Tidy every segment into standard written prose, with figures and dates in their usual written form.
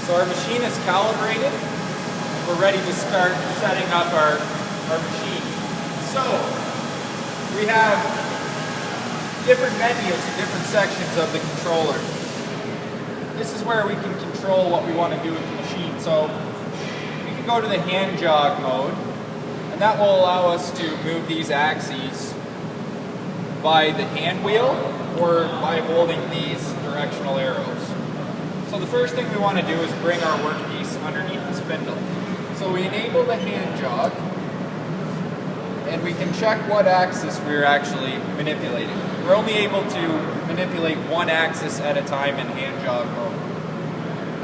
So our machine is calibrated. We're ready to start setting up our machine. So we have different menus in different sections of the controller. This is where we can control what we want to do with the machine. So we can go to the hand jog mode, and that will allow us to move these axes by the hand wheel or by holding these directional arrows. So the first thing we want to do is bring our workpiece underneath the spindle. So we enable the hand jog, and we can check what axis we're actually manipulating. We're only able to manipulate one axis at a time in hand jog mode.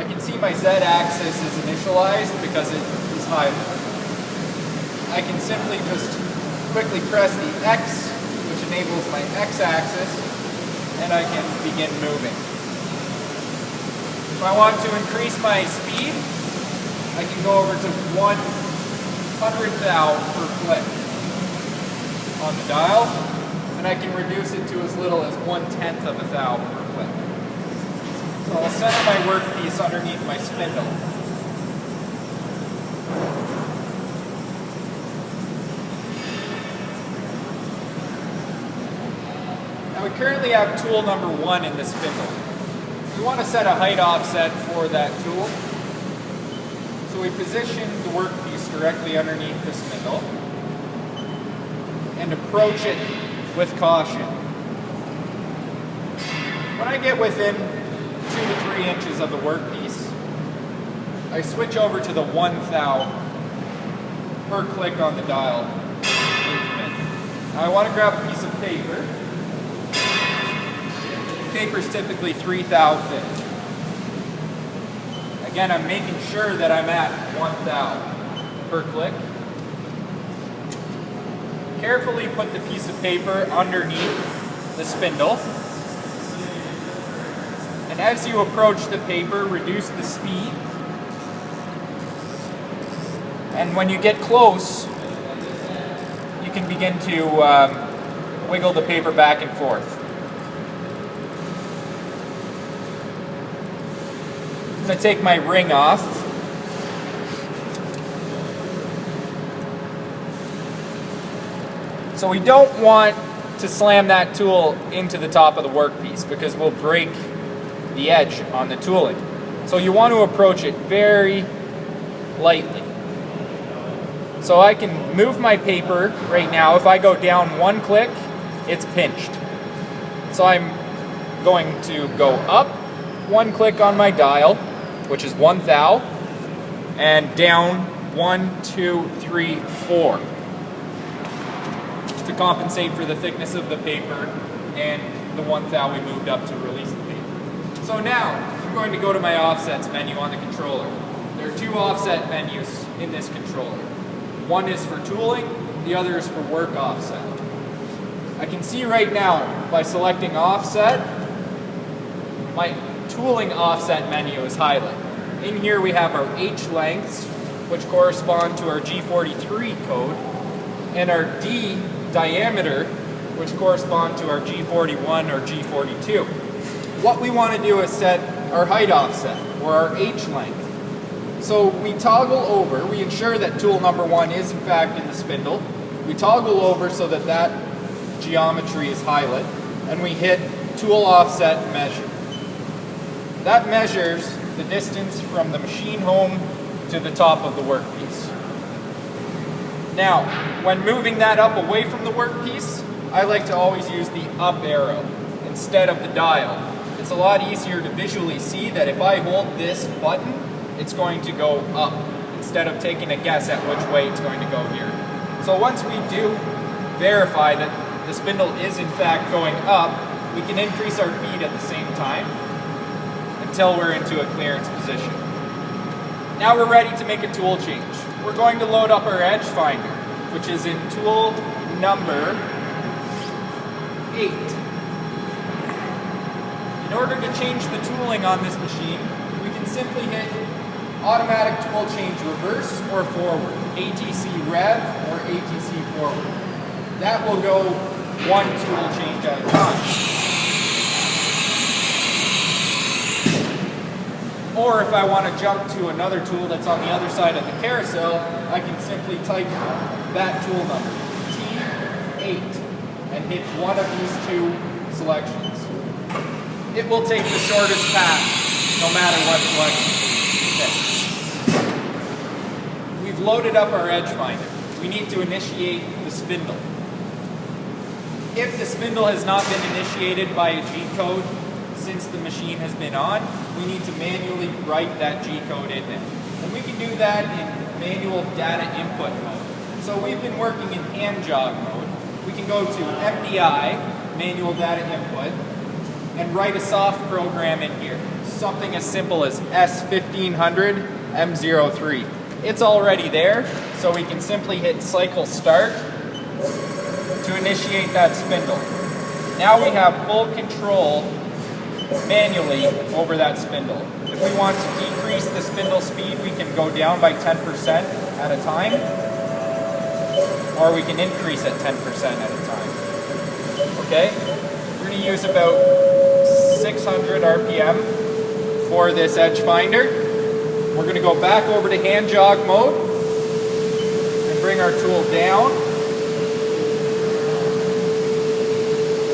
I can see my Z axis is initialized because it is highlighted. I can simply just quickly press the X, which enables my X axis, and I can begin moving. If I want to increase my speed, I can go over to 1/100th per click on the dial, and I can reduce it to as little as 1/10 of a thou per click. So I'll center my workpiece underneath my spindle. Now we currently have tool number 1 in the spindle. We want to set a height offset for that tool. So we position the workpiece directly underneath the spindle and approach it with caution. When I get within 2 to 3 inches of the workpiece, I switch over to the 1 thou per click on the dial increment. Now I want to grab a piece of paper. Paper is typically 3 thou thick. Again, I'm making sure that I'm at 1 thou per click. Carefully put the piece of paper underneath the spindle. And as you approach the paper, reduce the speed. And when you get close, you can begin to wiggle the paper back and forth. I'm going to take my ring off. So we don't want to slam that tool into the top of the workpiece because we'll break the edge on the tooling. So you want to approach it very lightly. So I can move my paper right now. If I go down 1 click, it's pinched. So I'm going to go up 1 click on my dial, which is 1 thou, and down 1, 2, 3, 4 to compensate for the thickness of the paper and the 1 thou we moved up to release the paper. So now I'm going to go to my offsets menu on the controller. There are 2 offset menus in this controller. One is for tooling, the other is for work offset. I can see right now by selecting offset, my tooling offset menu is highlighted. In here we have our H lengths, which correspond to our G43 code, and our D diameter, which correspond to our G41 or G42. What we want to do is set our height offset, or our H length. So we toggle over, we ensure that tool number 1 is in fact in the spindle. We toggle over so that that geometry is highlighted, and we hit tool offset measure. That measures the distance from the machine home to the top of the workpiece. Now, when moving that up away from the workpiece, I like to always use the up arrow instead of the dial. It's a lot easier to visually see that if I hold this button, it's going to go up instead of taking a guess at which way it's going to go here. So once we do verify that the spindle is in fact going up, we can increase our feet at the same time until we're into a clearance position. Now we're ready to make a tool change. We're going to load up our edge finder, which is in tool number 8. In order to change the tooling on this machine, we can simply hit automatic tool change reverse or forward, ATC rev or ATC forward. That will go 1 tool change at a time. Or if I want to jump to another tool that's on the other side of the carousel, I can simply type that tool number, T8, and hit one of these two selections. It will take the shortest path, no matter what selection. Okay. We've loaded up our edge finder. We need to initiate the spindle. If the spindle has not been initiated by a G-code since the machine has been on, we need to manually write that G-code in there. And we can do that in manual data input mode. So we've been working in hand jog mode. We can go to MDI, manual data input, and write a soft program in here. Something as simple as S1500 M03. It's already there, so we can simply hit cycle start to initiate that spindle. Now we have full control manually over that spindle. If we want to decrease the spindle speed, we can go down by 10% at a time, or we can increase it 10% at a time. Okay? We're going to use about 600 RPM for this edge finder. We're going to go back over to hand jog mode and bring our tool down.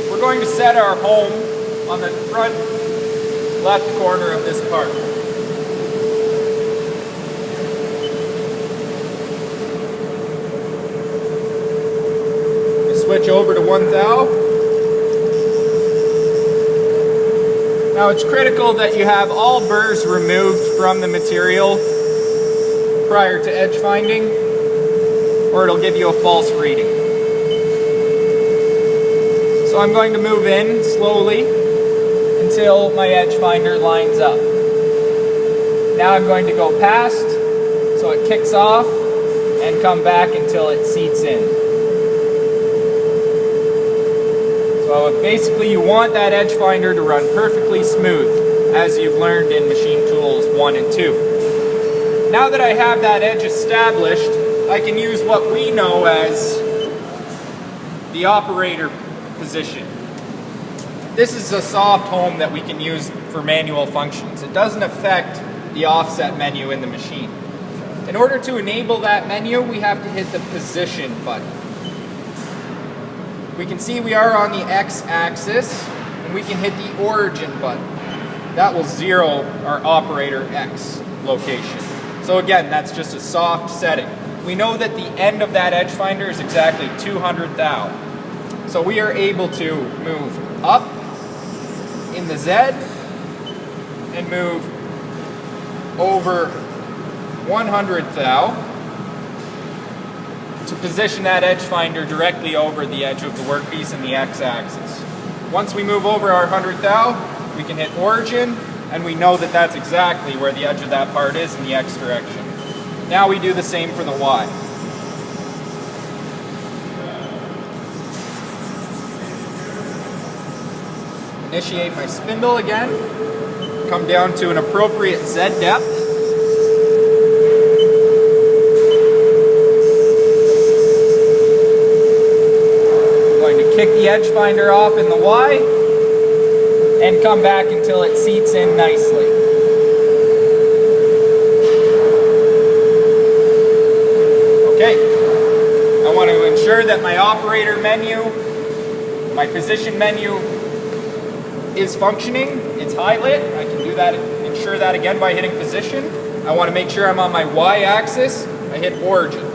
We're going to set our home on the front left corner of this part. We switch over to 1 thou. Now it's critical that you have all burrs removed from the material prior to edge finding, or it'll give you a false reading. So I'm going to move in slowly until my edge finder lines up. Now I'm going to go past, so it kicks off, and come back until it seats in. So basically you want that edge finder to run perfectly smooth, as you've learned in machine tools 1 and 2. Now that I have that edge established, I can use what we know as the operator position. This is a soft home that we can use for manual functions. It doesn't affect the offset menu in the machine. In order to enable that menu, we have to hit the position button. We can see we are on the X-axis, and we can hit the origin button. That will zero our operator X location. So again, that's just a soft setting. We know that the end of that edge finder is exactly 200 thou. So we are able to move up in the Z and move over 100 thou to position that edge finder directly over the edge of the workpiece in the X-axis. Once we move over our 100 thou, we can hit origin, and we know that that's exactly where the edge of that part is in the X direction. Now we do the same for the Y. Initiate my spindle again, come down to an appropriate Z depth. Kick the edge finder off in the Y and come back until it seats in nicely. Okay, I want to ensure that my operator menu, my position menu is functioning. It's highlight. I can do that, ensure that again by hitting position. I want to make sure I'm on my Y axis. I hit origin.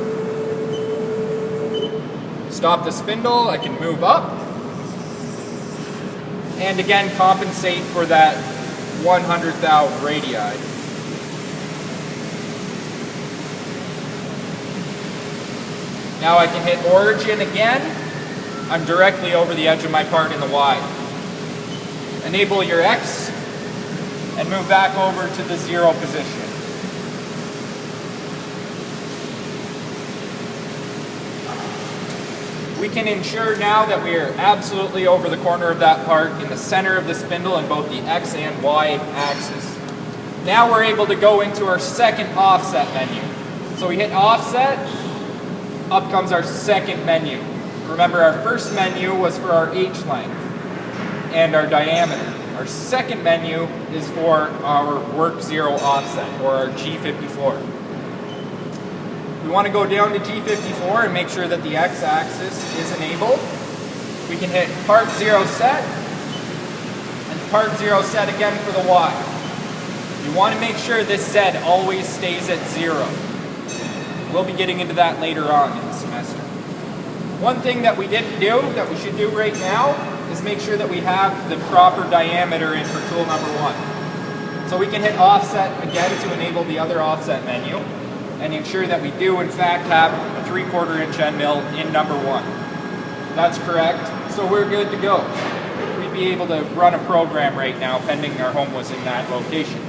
Stop the spindle, I can move up, and again compensate for that 100 thou radii. Now I can hit origin again. I'm directly over the edge of my part in the Y. Enable your X and move back over to the 0 position. We can ensure now that we are absolutely over the corner of that part in the center of the spindle in both the X and Y axis. Now we're able to go into our second offset menu. So we hit offset, up comes our second menu. Remember, our first menu was for our H length and our diameter. Our second menu is for our work 0 offset, or our G54. We want to go down to G54 and make sure that the x-axis is enabled. We can hit part 0 set, and part 0 set again for the Y. You want to make sure this Z always stays at 0. We'll be getting into that later on in the semester. One thing that we didn't do, that we should do right now, is make sure that we have the proper diameter in for tool number 1. So we can hit offset again to enable the other offset menu, and ensure that we do in fact have a 3/4 inch end mill in number 1. That's correct, so we're good to go. We'd be able to run a program right now pending our home was in that location.